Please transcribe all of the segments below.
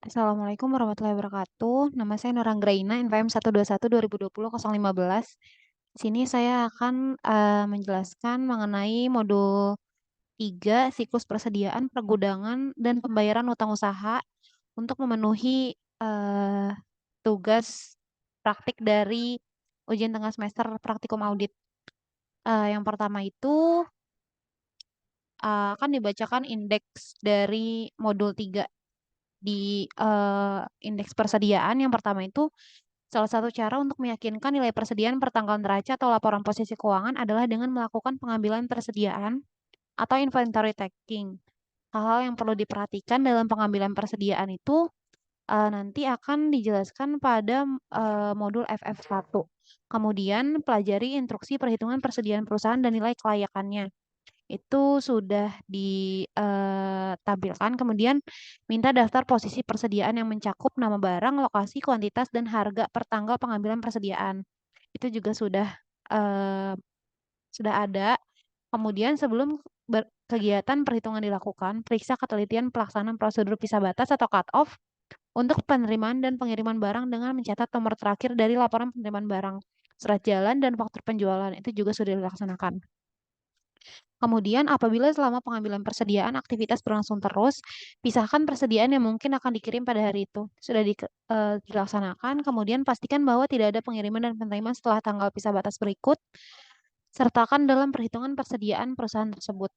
Assalamualaikum warahmatullahi wabarakatuh. Nama saya Nuranggraina, NPM 121-2020-015. Di sini saya akan menjelaskan mengenai modul 3 siklus persediaan, pergudangan, dan pembayaran utang usaha untuk memenuhi tugas praktik dari ujian tengah semester praktikum audit. Yang pertama itu akan dibacakan indeks dari modul 3 di indeks persediaan. Yang pertama itu salah satu cara untuk meyakinkan nilai persediaan pertanggal neraca atau laporan posisi keuangan adalah dengan melakukan pengambilan persediaan atau inventory taking. Hal-hal yang perlu diperhatikan dalam pengambilan persediaan itu nanti akan dijelaskan pada modul FF1. Kemudian pelajari instruksi perhitungan persediaan perusahaan dan nilai kelayakannya. Itu sudah ditampilkan. Kemudian minta daftar posisi persediaan yang mencakup nama barang, lokasi, kuantitas, dan harga per tanggal pengambilan persediaan. Itu juga eh, sudah ada. Kemudian sebelum kegiatan perhitungan dilakukan, periksa ketelitian pelaksanaan prosedur pisah batas atau cut-off untuk penerimaan dan pengiriman barang dengan mencatat nomor terakhir dari laporan penerimaan barang, surat jalan, dan faktur penjualan. Itu juga sudah dilaksanakan. Kemudian, apabila selama pengambilan persediaan aktivitas berlangsung terus, pisahkan persediaan yang mungkin akan dikirim pada hari itu. Sudah dilaksanakan, kemudian pastikan bahwa tidak ada pengiriman dan penerimaan setelah tanggal pisah batas berikut, sertakan dalam perhitungan persediaan perusahaan tersebut.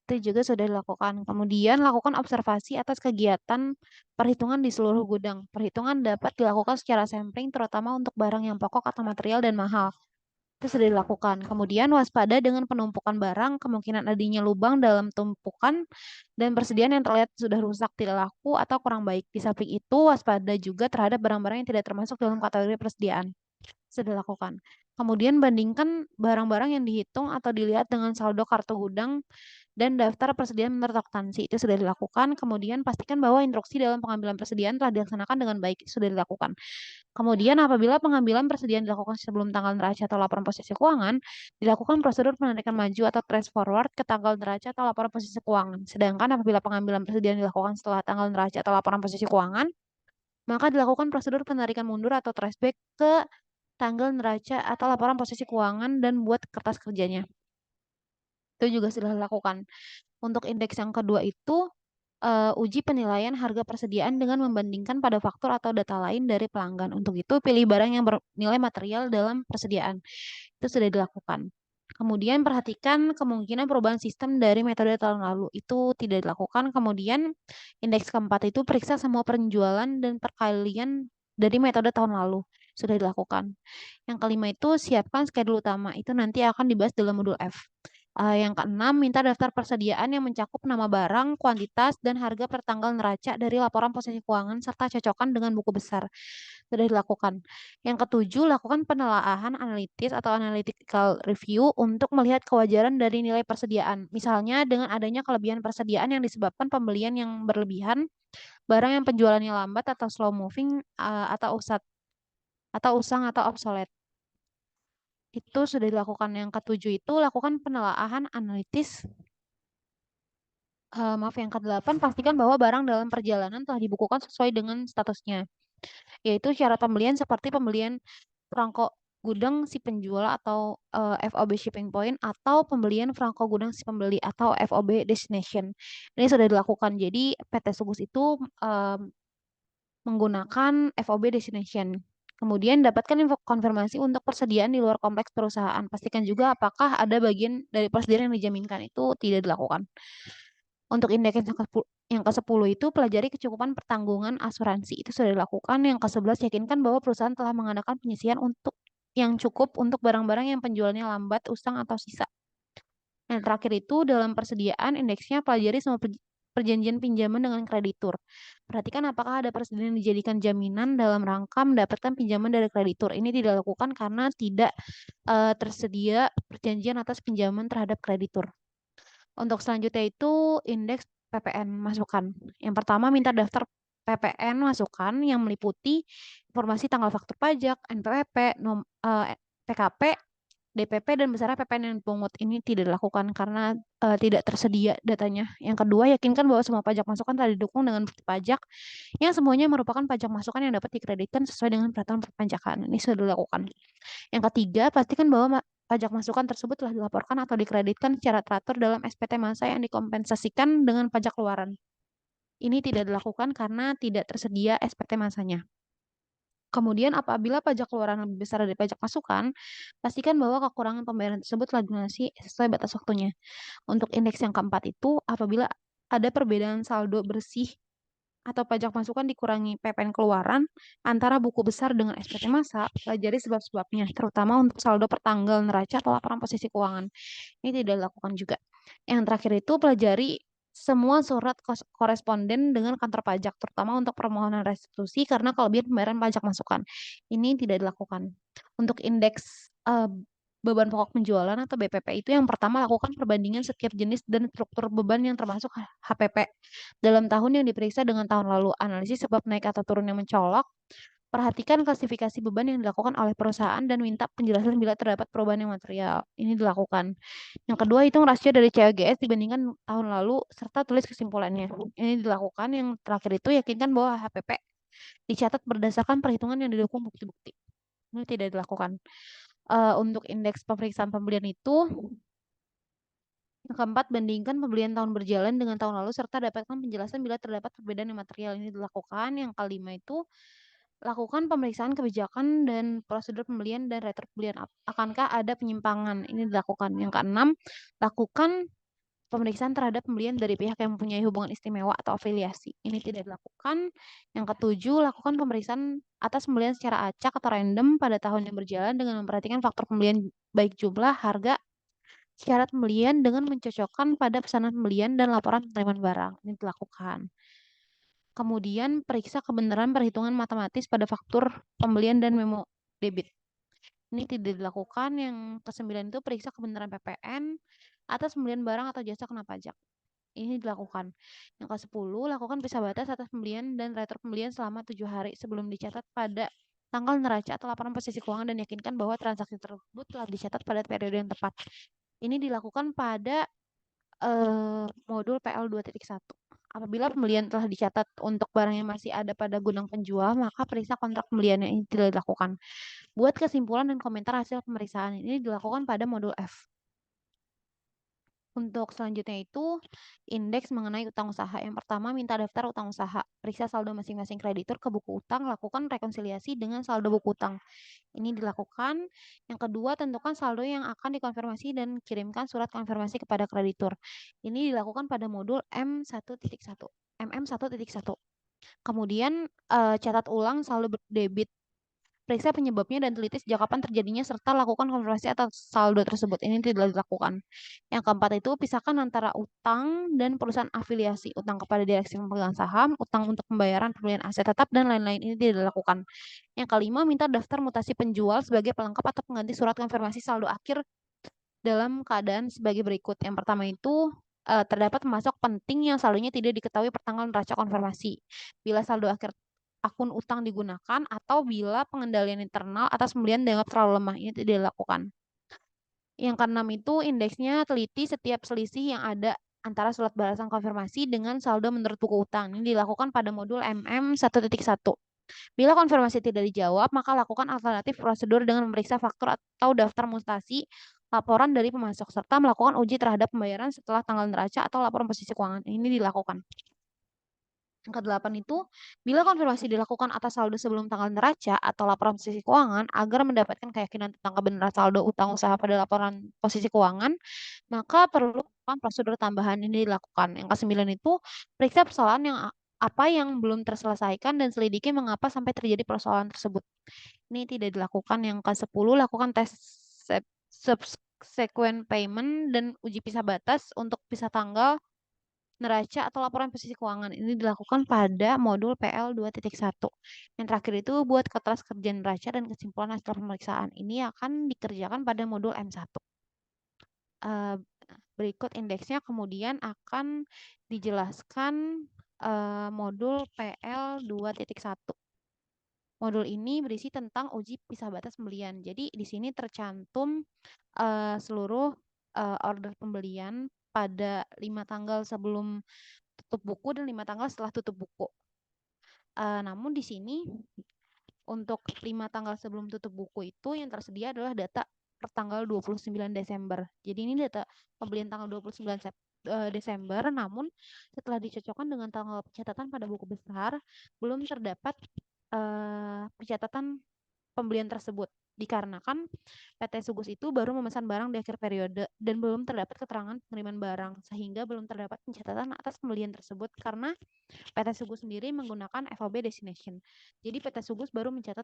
Itu juga sudah dilakukan. Kemudian, lakukan observasi atas kegiatan perhitungan di seluruh gudang. Perhitungan dapat dilakukan secara sampling, terutama untuk barang yang pokok atau material dan mahal. Itu sudah dilakukan. Kemudian waspada dengan penumpukan barang, kemungkinan adanya lubang dalam tumpukan dan persediaan yang terlihat sudah rusak, tidak laku, atau kurang baik. Di samping itu, waspada juga terhadap barang-barang yang tidak termasuk dalam kategori persediaan. Sudah dilakukan. Kemudian bandingkan barang-barang yang dihitung atau dilihat dengan saldo kartu gudang dan daftar persediaan menurut oktansi. Itu sudah dilakukan. Kemudian pastikan bahwa instruksi dalam pengambilan persediaan telah dilaksanakan dengan baik. Itu sudah dilakukan. Kemudian apabila pengambilan persediaan dilakukan sebelum tanggal neraca atau laporan posisi keuangan, dilakukan prosedur penarikan maju atau trace forward ke tanggal neraca atau laporan posisi keuangan. Sedangkan apabila pengambilan persediaan dilakukan setelah tanggal neraca atau laporan posisi keuangan, maka dilakukan prosedur penarikan mundur atau trace back ke tanggal neraca atau laporan posisi keuangan dan buat kertas kerjanya. Itu juga sudah dilakukan. Untuk indeks yang kedua itu uji penilaian harga persediaan dengan membandingkan pada faktur atau data lain dari pelanggan. Untuk itu, pilih barang yang bernilai material dalam persediaan. Itu sudah dilakukan. Kemudian perhatikan kemungkinan perubahan sistem dari metode tahun lalu. Itu tidak dilakukan. Kemudian indeks keempat itu periksa semua penjualan dan perkalian dari metode tahun lalu. Sudah dilakukan. Yang kelima itu siapkan schedule utama. Itu nanti akan dibahas dalam modul F. Yang keenam, minta daftar persediaan yang mencakup nama barang, kuantitas, dan harga per tanggal neraca dari laporan posisi keuangan serta cocokkan dengan buku besar. Sudah dilakukan. Yang ketujuh, lakukan penelaahan analitis atau analytical review untuk melihat kewajaran dari nilai persediaan. Misalnya dengan adanya kelebihan persediaan yang disebabkan pembelian yang berlebihan, barang yang penjualannya lambat atau slow moving, atau usang atau obsolete. Itu sudah dilakukan. Yang ketujuh itu lakukan penelaahan analitis. Maaf, yang ke-8, pastikan bahwa barang dalam perjalanan telah dibukukan sesuai dengan statusnya, yaitu syarat pembelian seperti pembelian perangko gudang si penjual atau FOB shipping point atau pembelian perangko gudang si pembeli atau FOB destination. Ini sudah dilakukan. Jadi PT Subus itu menggunakan FOB destination. Kemudian dapatkan info konfirmasi untuk persediaan di luar kompleks perusahaan. Pastikan juga apakah ada bagian dari persediaan yang dijaminkan. Itu tidak dilakukan. Untuk indeks yang ke-10 itu pelajari kecukupan pertanggungan asuransi. Itu sudah dilakukan. Yang ke-11 yakinkan bahwa perusahaan telah mengadakan penyisian untuk yang cukup untuk barang-barang yang penjualannya lambat, usang, atau sisa. Yang terakhir itu dalam persediaan indeksnya pelajari semua perjanjian pinjaman dengan kreditur. Perhatikan apakah ada persediaan yang dijadikan jaminan dalam rangka mendapatkan pinjaman dari kreditur. Ini tidak dilakukan karena tidak tersedia perjanjian atas pinjaman terhadap kreditur. Untuk selanjutnya itu indeks PPN masukan. Yang pertama minta daftar PPN masukan yang meliputi informasi tanggal faktur pajak, NPWP, PKP, DPP dan besarnya PPN yang dipungut. Ini tidak dilakukan karena tidak tersedia datanya. Yang kedua, yakinkan bahwa semua pajak masukan telah didukung dengan bukti pajak yang semuanya merupakan pajak masukan yang dapat dikreditkan sesuai dengan peraturan perpajakan. Ini sudah dilakukan. Yang ketiga, pastikan bahwa pajak masukan tersebut telah dilaporkan atau dikreditkan secara teratur dalam SPT masa yang dikompensasikan dengan pajak keluaran. Ini tidak dilakukan karena tidak tersedia SPT masanya. Kemudian apabila pajak keluaran lebih besar dari pajak masukan, pastikan bahwa kekurangan pembayaran tersebut telah dilunasi sesuai batas waktunya. Untuk indeks yang keempat itu, apabila ada perbedaan saldo bersih atau pajak masukan dikurangi PPN keluaran antara buku besar dengan SPT masa, pelajari sebab-sebabnya, terutama untuk saldo pertanggal neraca atau laporan posisi keuangan. Ini tidak dilakukan juga. Yang terakhir itu pelajari semua surat koresponden dengan kantor pajak, terutama untuk permohonan restitusi karena kelebihan pembayaran pajak masukan. Ini tidak dilakukan. Untuk indeks beban pokok penjualan atau BPP itu yang pertama lakukan perbandingan setiap jenis dan struktur beban yang termasuk HPP dalam tahun yang diperiksa dengan tahun lalu. Analisis sebab naik atau turun yang mencolok. Perhatikan klasifikasi beban yang dilakukan oleh perusahaan dan minta penjelasan bila terdapat perubahan yang material. Ini dilakukan. Yang kedua, hitung rasio dari CAGS dibandingkan tahun lalu serta tulis kesimpulannya. Ini dilakukan. Yang terakhir itu yakinkan bahwa HPP dicatat berdasarkan perhitungan yang didukung bukti-bukti. Ini tidak dilakukan. Untuk indeks pemeriksaan pembelian itu, yang keempat, bandingkan pembelian tahun berjalan dengan tahun lalu serta dapatkan penjelasan bila terdapat perbedaan yang material. Ini dilakukan. Yang kelima itu, lakukan pemeriksaan kebijakan dan prosedur pembelian dan retro pembelian. Akankah ada penyimpangan? Ini dilakukan. Yang keenam, lakukan pemeriksaan terhadap pembelian dari pihak yang mempunyai hubungan istimewa atau afiliasi. Ini tidak dilakukan. Yang ketujuh, lakukan pemeriksaan atas pembelian secara acak atau random pada tahun yang berjalan dengan memperhatikan faktor pembelian baik jumlah, harga, syarat pembelian dengan mencocokkan pada pesanan pembelian dan laporan penerimaan barang. Ini dilakukan. Kemudian periksa kebenaran perhitungan matematis pada faktur pembelian dan memo debit. Ini tidak dilakukan. Yang kesembilan itu periksa kebenaran PPN atas pembelian barang atau jasa kena pajak. Ini dilakukan. Yang ke-10, lakukan pisah batas atas pembelian dan retro pembelian selama 7 hari sebelum dicatat pada tanggal neraca atau laporan posisi keuangan dan yakinkan bahwa transaksi tersebut telah dicatat pada periode yang tepat. Ini dilakukan pada modul PL 2.1. Apabila pembelian telah dicatat untuk barang yang masih ada pada gudang penjual, maka periksa kontrak pembelian yang tidak dilakukan. Buat kesimpulan dan komentar hasil pemeriksaan ini dilakukan pada modul F. Untuk selanjutnya itu indeks mengenai utang usaha. Yang pertama, minta daftar utang usaha. Periksa saldo masing-masing kreditur ke buku utang, lakukan rekonsiliasi dengan saldo buku utang. Ini dilakukan. Yang kedua, tentukan saldo yang akan dikonfirmasi dan kirimkan surat konfirmasi kepada kreditur. Ini dilakukan pada modul M1.1. MM1.1. Kemudian catat ulang saldo debit. Periksa penyebabnya dan teliti sejak kapan terjadinya serta lakukan konfirmasi atas saldo tersebut. Ini tidak dilakukan. Yang keempat itu pisahkan antara utang dan perusahaan afiliasi, utang kepada direksi pemegang saham, utang untuk pembayaran pembelian aset tetap dan lain-lain. Ini tidak dilakukan. Yang kelima, minta daftar mutasi penjual sebagai pelengkap atau pengganti surat konfirmasi saldo akhir dalam keadaan sebagai berikut. Yang pertama itu terdapat pemasok penting yang saldonya tidak diketahui pertanggal neraca konfirmasi. Bila saldo akhir akun utang digunakan atau bila pengendalian internal atas pembelian dianggap terlalu lemah. Ini tidak dilakukan. Yang keenam itu indeksnya teliti setiap selisih yang ada antara surat balasan konfirmasi dengan saldo menurut buku utang. Ini dilakukan pada modul MM1.1. Bila konfirmasi tidak dijawab, maka lakukan alternatif prosedur dengan memeriksa faktur atau daftar mutasi laporan dari pemasok serta melakukan uji terhadap pembayaran setelah tanggal neraca atau laporan posisi keuangan. Ini dilakukan. Yang ke-8 itu, bila konfirmasi dilakukan atas saldo sebelum tanggal neraca atau laporan posisi keuangan agar mendapatkan keyakinan tentang kebenaran saldo utang usaha pada laporan posisi keuangan, maka perlu prosedur tambahan ini dilakukan. Yang ke-9 itu, periksa persoalan yang apa yang belum terselesaikan dan selidiki mengapa sampai terjadi persoalan tersebut. Ini tidak dilakukan. Yang ke-10, lakukan tes subsequent payment dan uji pisah batas untuk pisah tanggal neraca atau laporan posisi keuangan. Ini dilakukan pada modul PL 2.1. Yang terakhir itu buat keteras kerja neraca dan kesimpulan hasil pemeriksaan. Ini akan dikerjakan pada modul M1. Berikut indeksnya kemudian akan dijelaskan modul PL 2.1. Modul ini berisi tentang uji pisah batas pembelian. Jadi di sini tercantum seluruh order pembelian pada 5 tanggal sebelum tutup buku dan 5 tanggal setelah tutup buku. Namun di sini untuk 5 tanggal sebelum tutup buku itu yang tersedia adalah data per tanggal 29 Desember. Jadi ini data pembelian tanggal 29 Desember, namun setelah dicocokkan dengan tanggal pencatatan pada buku besar, belum terdapat pencatatan pembelian tersebut. Dikarenakan PT Sugus itu baru memesan barang di akhir periode dan belum terdapat keterangan penerimaan barang, sehingga belum terdapat pencatatan atas pembelian tersebut karena PT Sugus sendiri menggunakan FOB destination. Jadi PT Sugus baru mencatat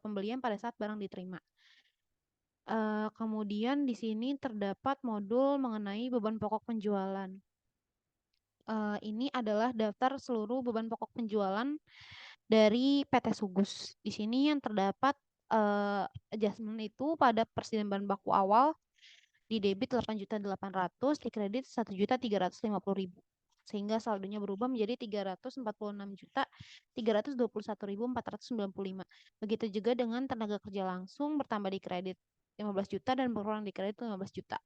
pembelian pada saat barang diterima. Kemudian di sini terdapat modul mengenai beban pokok penjualan. Ini adalah daftar seluruh beban pokok penjualan dari PT Sugus. Di sini yang terdapat adjustment itu pada persediaan bahan baku awal di debit 8.800.000, di kredit 1.350.000. Sehingga saldonya berubah menjadi 346.321.495. Begitu juga dengan tenaga kerja langsung bertambah di kredit 15 juta dan berkurang di kredit 15 juta.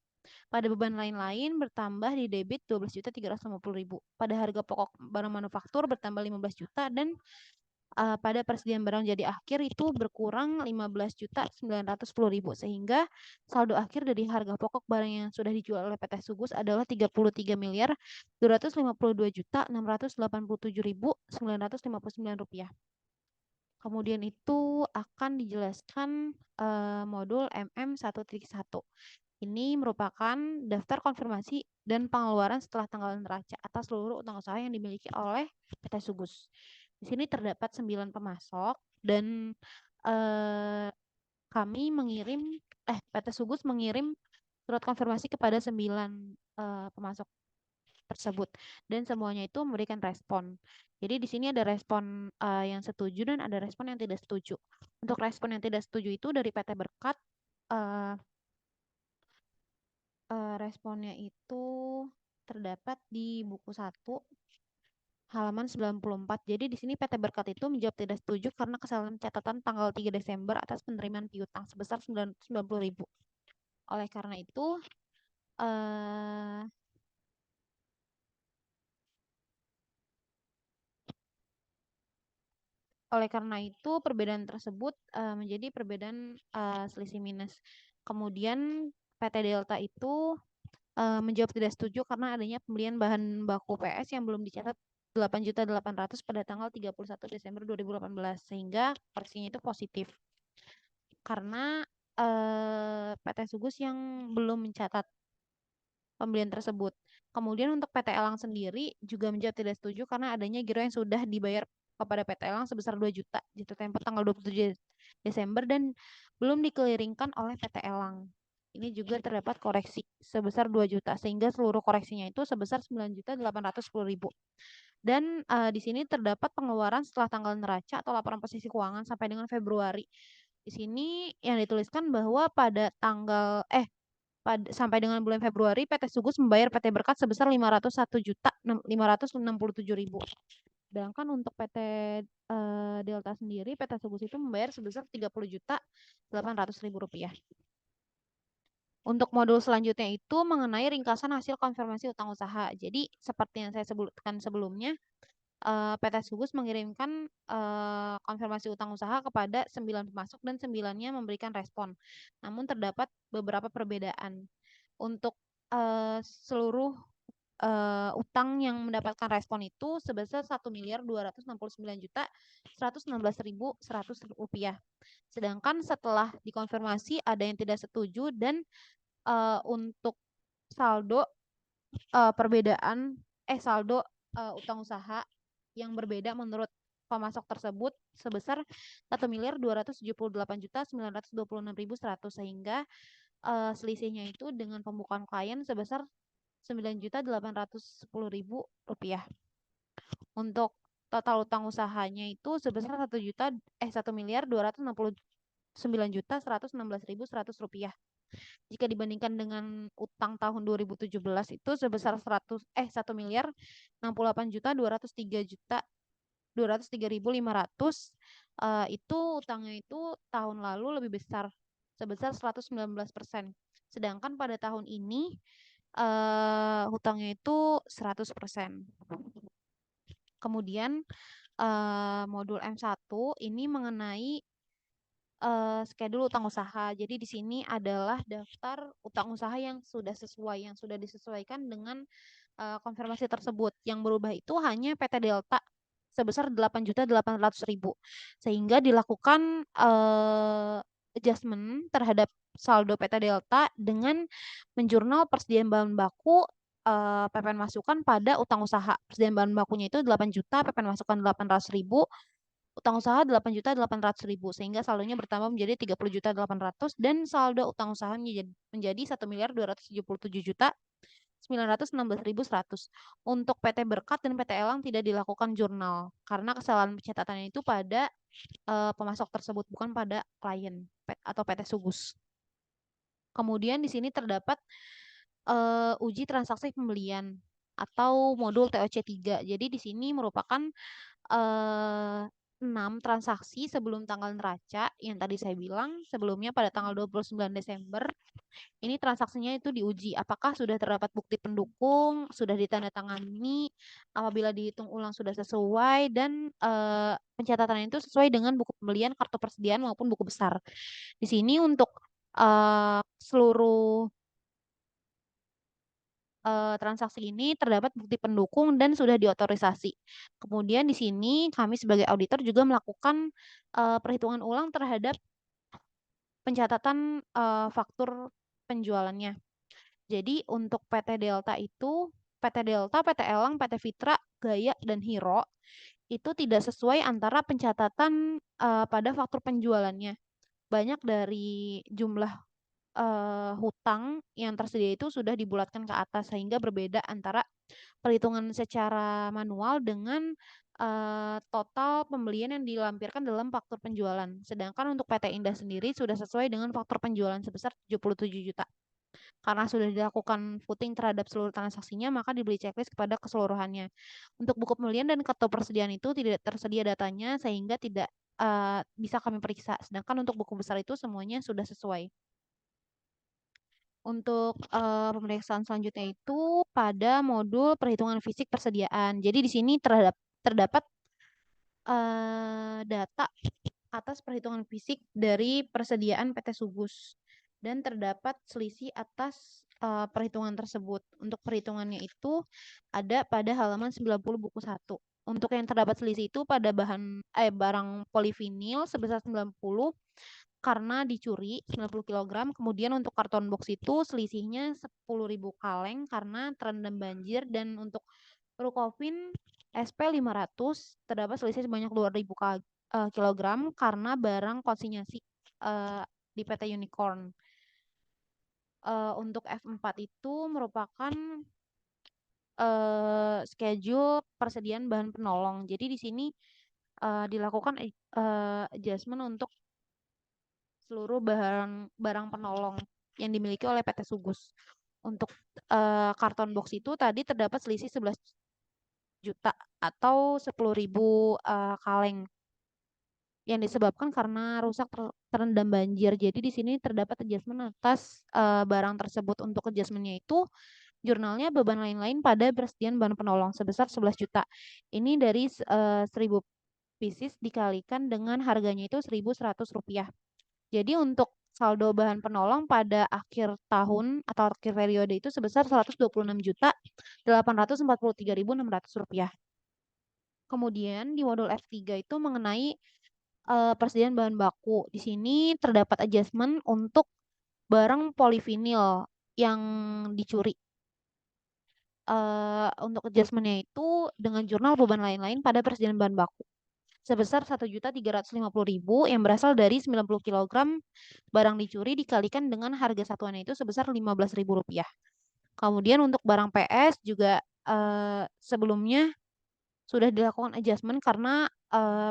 Pada beban lain-lain bertambah di debit 12.350.000. Pada harga pokok barang manufaktur bertambah 15 juta dan pada persediaan barang jadi akhir itu berkurang 15.910.000 sehingga saldo akhir dari harga pokok barang yang sudah dijual oleh PT Sugus adalah 33.252.687.959 rupiah. Kemudian itu akan dijelaskan modul MM1.1. Ini merupakan daftar konfirmasi dan pengeluaran setelah tanggal neraca atas seluruh utang usaha yang dimiliki oleh PT Sugus. Di sini terdapat 9 pemasok dan kami mengirim PT Sugus mengirim surat konfirmasi kepada 9 pemasok tersebut dan semuanya itu memberikan respon. Jadi di sini ada respon yang setuju dan ada respon yang tidak setuju. Untuk respon yang tidak setuju itu dari PT Berkat responnya itu terdapat di buku 1 halaman 94. Jadi di sini PT Berkat itu menjawab tidak setuju karena kesalahan catatan tanggal 3 Desember atas penerimaan piutang sebesar 90.000. Oleh karena itu perbedaan tersebut menjadi perbedaan selisih minus. Kemudian PT Delta itu menjawab tidak setuju karena adanya pembelian bahan baku PS yang belum dicatat 8.800.000 pada tanggal 31 Desember 2018 sehingga koreksinya itu positif. Karena PT Sugus yang belum mencatat pembelian tersebut. Kemudian untuk PT Elang sendiri juga menjawab tidak setuju karena adanya giro yang sudah dibayar kepada PT Elang sebesar 2 juta jatuh tempo tanggal 27 Desember dan belum dikeliringkan oleh PT Elang. Ini juga terdapat koreksi sebesar 2 juta sehingga seluruh koreksinya itu sebesar 9.810.000. Dan di sini terdapat pengeluaran setelah tanggal neraca atau laporan posisi keuangan sampai dengan Februari. Di sini yang dituliskan bahwa pada tanggal sampai dengan bulan Februari PT Sugus membayar PT Berkat sebesar 501.567.000. Sedangkan untuk PT Delta sendiri PT Sugus itu membayar sebesar 30.800.000 rupiah. Untuk modul selanjutnya itu mengenai ringkasan hasil konfirmasi utang usaha. Jadi seperti yang saya sebutkan sebelumnya, PT Sugus mengirimkan konfirmasi utang usaha kepada 9 pemasok dan 9-nya memberikan respon. Namun terdapat beberapa perbedaan. Untuk seluruh utang yang mendapatkan respon itu sebesar 1.269.116.100 rupiah. Sedangkan setelah dikonfirmasi ada yang tidak setuju dan untuk saldo saldo utang usaha yang berbeda menurut pemasok tersebut sebesar 1.278.926.100 sehingga selisihnya itu dengan pembukaan klien sebesar 9.810.000 rupiah. Untuk total utang usahanya itu sebesar 1.269.116.100 rupiah. Jika dibandingkan dengan utang tahun 2017 itu sebesar 1.068.203.203.500 itu utangnya itu tahun lalu lebih besar sebesar 119%. Sedangkan pada tahun ini hutangnya itu 100%. Kemudian modul M1 ini mengenai schedule utang usaha. Jadi di sini adalah daftar utang usaha yang sudah sesuai, yang sudah disesuaikan dengan konfirmasi tersebut. Yang berubah itu hanya PT Delta sebesar 8.800.000. Sehingga dilakukan adjustment terhadap saldo PT Delta dengan menjurnal persediaan bahan baku PPN masukan pada utang usaha. Persediaan bahan bakunya itu 8 juta, PPN masukan 800.000, utang usaha 8.800.000 sehingga saldonya bertambah menjadi 30.800.000 dan saldo utang usaha menjadi 1.277.916.100. Untuk PT Berkat dan PT Elang tidak dilakukan jurnal karena kesalahan pencatatannya itu pada pemasok tersebut bukan pada klien atau PT Sugus. Kemudian di sini terdapat uji transaksi pembelian atau modul TOC 3. Jadi di sini merupakan 6 transaksi sebelum tanggal neraca yang tadi saya bilang sebelumnya pada tanggal 29 Desember. Ini transaksinya itu diuji apakah sudah terdapat bukti pendukung, sudah ditandatangani, apabila dihitung ulang sudah sesuai dan pencatatan itu sesuai dengan buku pembelian, kartu persediaan maupun buku besar. Di sini untuk seluruh transaksi ini terdapat bukti pendukung dan sudah diotorisasi. Kemudian di sini kami sebagai auditor juga melakukan perhitungan ulang terhadap pencatatan faktur penjualannya. Jadi untuk PT Delta itu, PT Delta, PT Elang, PT Fitra, Gaya, dan Hero itu tidak sesuai antara pencatatan pada faktur penjualannya. Banyak dari jumlah hutang yang tersedia itu sudah dibulatkan ke atas sehingga berbeda antara perhitungan secara manual dengan total pembelian yang dilampirkan dalam faktur penjualan. Sedangkan untuk PT Indah sendiri sudah sesuai dengan faktur penjualan sebesar 77 juta. Karena sudah dilakukan footing terhadap seluruh transaksinya, maka dibeli checklist kepada keseluruhannya. Untuk buku pembelian dan kartu persediaan itu tidak tersedia datanya sehingga tidak bisa kami periksa. Sedangkan untuk buku besar itu semuanya sudah sesuai. Untuk pemeriksaan selanjutnya itu pada modul perhitungan fisik persediaan. Jadi di sini terdapat data atas perhitungan fisik dari persediaan PT Sugus dan terdapat selisih atas perhitungan tersebut. Untuk perhitungannya itu ada pada halaman 90 buku 1. Untuk yang terdapat selisih itu pada barang polivinil sebesar 90 karena dicuri 90 kg. Kemudian untuk karton box itu selisihnya 10.000 kaleng karena terendam banjir. Dan untuk Rukofin SP 500 terdapat selisih sebanyak 2.000 kilogram karena barang konsinyasi di PT Unicorn. Untuk F4 itu merupakan schedule persediaan bahan penolong. Jadi di sini dilakukan adjustment untuk seluruh barang penolong yang dimiliki oleh PT Sugus. Untuk karton box itu tadi terdapat selisih 11 juta atau 10.000 kaleng yang disebabkan karena rusak terendam banjir. Jadi di sini terdapat adjustment atas barang tersebut. Untuk adjustmentnya itu jurnalnya beban lain-lain pada persediaan bahan penolong sebesar 11 juta. Ini dari 1.000 pieces dikalikan dengan harganya itu Rp1.100. Jadi untuk saldo bahan penolong pada akhir tahun atau akhir periode itu sebesar Rp126.843.600. Kemudian di modul F3 itu mengenai persediaan bahan baku. Di sini terdapat adjustment untuk barang polivinil yang dicuri. Untuk adjustmentnya itu dengan jurnal beban lain-lain pada persediaan bahan baku sebesar 1.350.000 yang berasal dari 90 kg barang dicuri dikalikan dengan harga satuannya itu sebesar Rp15.000. Kemudian untuk barang PS juga sebelumnya sudah dilakukan adjustment karena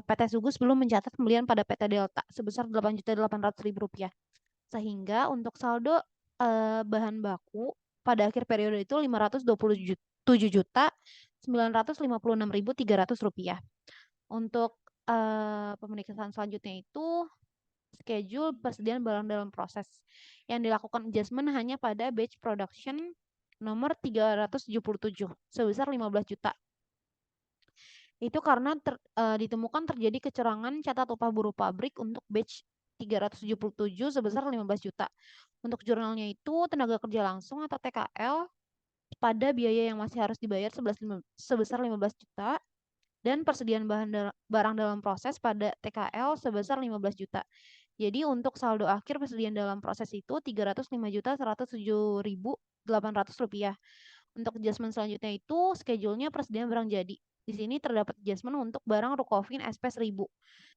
PT Sugus belum mencatat pembelian pada PT Delta sebesar Rp8.800.000. Sehingga untuk saldo bahan baku pada akhir periode itu Rp527.956.300. Untuk pemeriksaan selanjutnya itu schedule persediaan barang dalam proses. Yang dilakukan adjustment hanya pada batch production nomor 377 sebesar 15 juta. Itu karena ditemukan terjadi kecurangan catat upah buruh pabrik untuk batch 377 sebesar 15 juta. Untuk jurnalnya itu tenaga kerja langsung atau TKL pada biaya yang masih harus dibayar sebesar 15 juta dan persediaan barang dalam proses pada TKL sebesar 15 juta. Jadi untuk saldo akhir persediaan dalam proses itu 305.107.800 rupiah. Untuk adjustment selanjutnya itu schedule-nya persediaan barang jadi. Di sini terdapat adjustment untuk barang Rukofin SP 1000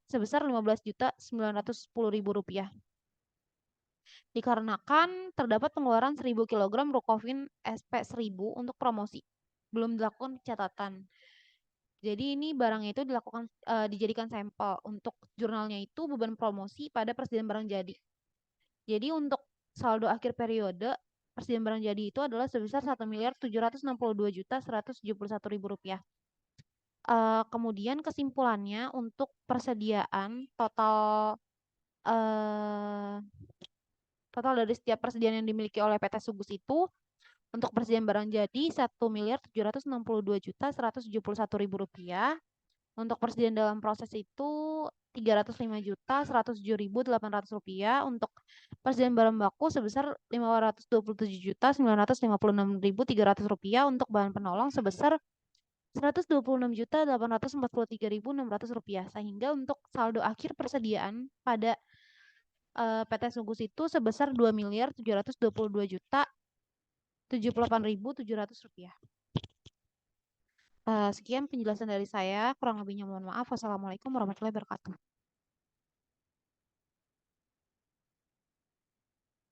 sebesar 15.910.000 rupiah. Dikarenakan terdapat pengeluaran 1000 kg Rukofin SP 1000 untuk promosi. Belum dilakukan catatan. Jadi ini barangnya itu dijadikan sampel. Untuk jurnalnya itu beban promosi pada persediaan barang jadi. Jadi untuk saldo akhir periode persediaan barang jadi itu adalah sebesar 1.762.171.000 rupiah. Kemudian kesimpulannya untuk persediaan total total dari setiap persediaan yang dimiliki oleh PT Sugus itu untuk persediaan barang jadi 1.762.171.000 rupiah. Untuk persediaan dalam proses itu 305.107.800 rupiah. Untuk persediaan barang baku sebesar 527.956.300 rupiah. Untuk bahan penolong sebesar 126.843.600 rupiah. Sehingga untuk saldo akhir persediaan pada PT Sugus itu sebesar 2.722.078.700 rupiah. Sekian penjelasan dari saya. Kurang lebihnya mohon maaf. Wassalamualaikum warahmatullahi wabarakatuh.